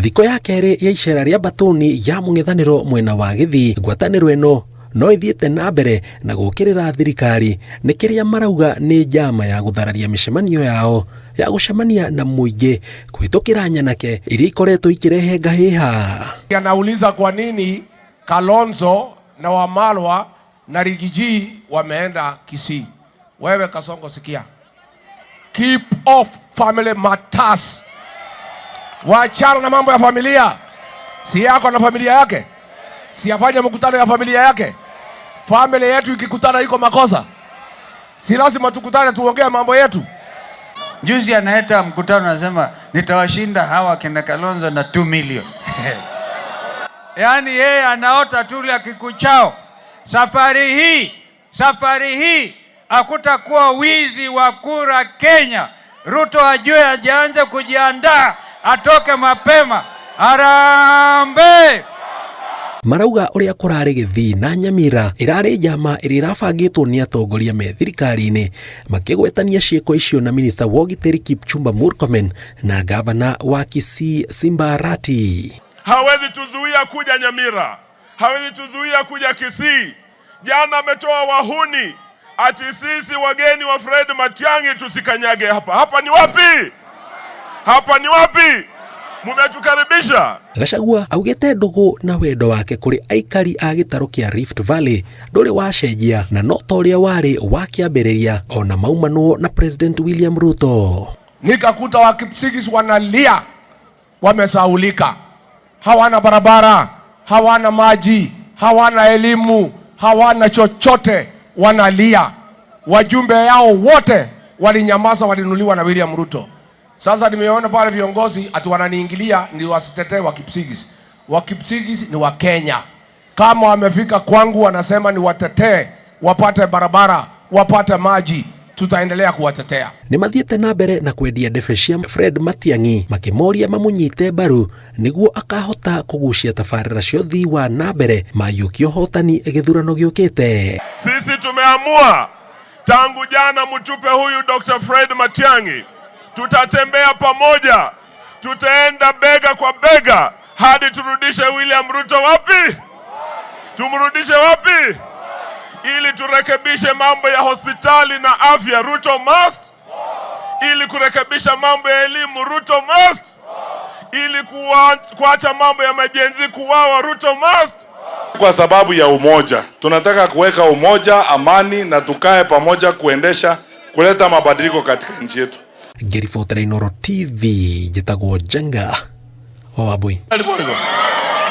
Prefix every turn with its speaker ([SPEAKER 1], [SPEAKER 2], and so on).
[SPEAKER 1] Thiko ya kere ya icera ria Batuni ya mung'ethaniro mwena wa Githii, ngwataniro eno no ithiete na mbere na gukirira thirikari ni kiria marauga ni njama ya guthararia micemanio yao ya gucemania na muingi kuhitukira nyanake iria ikoretwo ikirehe ngahiha.
[SPEAKER 2] Anauliza kwa nini Kalonzo na Wamalwa na Rigiji wameenda Kisii. Wewe Kasongo, sikia, keep off family matters. Wachana na mambo ya familia. Si yako na familia yake, si afanye mkutano ya familia yake. Family yetu ikikutana iko makosa, si lazima tukutane tuongee mambo yetu.
[SPEAKER 3] Juzi anaeta mkutano anasema nitawashinda hawa kina Kalonzo na 2 million. Yaani yeye anaota tu ya kikuchao. Safari hii hakutakuwa wizi wa kura Kenya. Ruto ajue ajianze kujiandaa, atoke mapema. Harambe!
[SPEAKER 1] Marauga uria kurari Githii na Nyamira irari njama iria irabangitwo ni atongoria me thirikari-ini makigwetania ciiko icio na minister wa ugitiri Kipchumba Murkomen na gavana wa Kisii Simba Arati.
[SPEAKER 4] Hawezi tuzuia kuja Nyamira, hawezi tuzuia kuja Kisii. Jana ametoa wahuni ati sisi wageni wa Fred Matiang'i tusikanyage hapa. Hapa ni wapi? Hapa ni wapi? Mumetukaribisha.
[SPEAKER 1] Gachagua augite ndugu na wendo wake kuri aikari a gitaro kia Rift Valley nduri wacenjia na no toria wari wa kiambiriria ona maumano na President William Ruto.
[SPEAKER 2] Nikakuta wa Kipsigis wanalia, wamesaulika, hawana barabara, hawana maji, hawana elimu, hawana chochote, wanalia. Wajumbe yao wote walinyamaza, walinuliwa na William Ruto. Sasa nimeona pale viongozi ati wananiingilia ni wasitetee wa Kipsigis. Wa Kipsigis ni wa Kenya. Kama wamefika kwangu wanasema ni watetee, wapate barabara, wapate maji, tutaendelea kuwatetea.
[SPEAKER 1] Ni mathiete na mbere na kwendia ndebe cia Fred Matiang'i makimoria mamunyite mbaru niguo akahota kugucia tabarĩra cia ũthii wa na mbere mayũkie ũhotani gĩthurano gĩũkĩte.
[SPEAKER 4] Sisi tumeamua tangu jana mtupe huyu Dr. Fred Matiang'i. Tutatembea pamoja, tutaenda bega kwa bega hadi turudishe William Ruto wapi? Tumrudishe wapi? Ili turekebishe mambo ya hospitali na afya, Ruto must. Ili kurekebisha mambo ya elimu, Ruto must. Ili kuacha mambo ya majenzi kuwawa, Ruto must.
[SPEAKER 5] Kwa sababu ya umoja, tunataka kuweka umoja, amani na tukae pamoja kuleta mabadiliko katika nchi yetu.
[SPEAKER 1] Ngĩribotera Inooro TV njĩtagwo Njenga wa Wambui.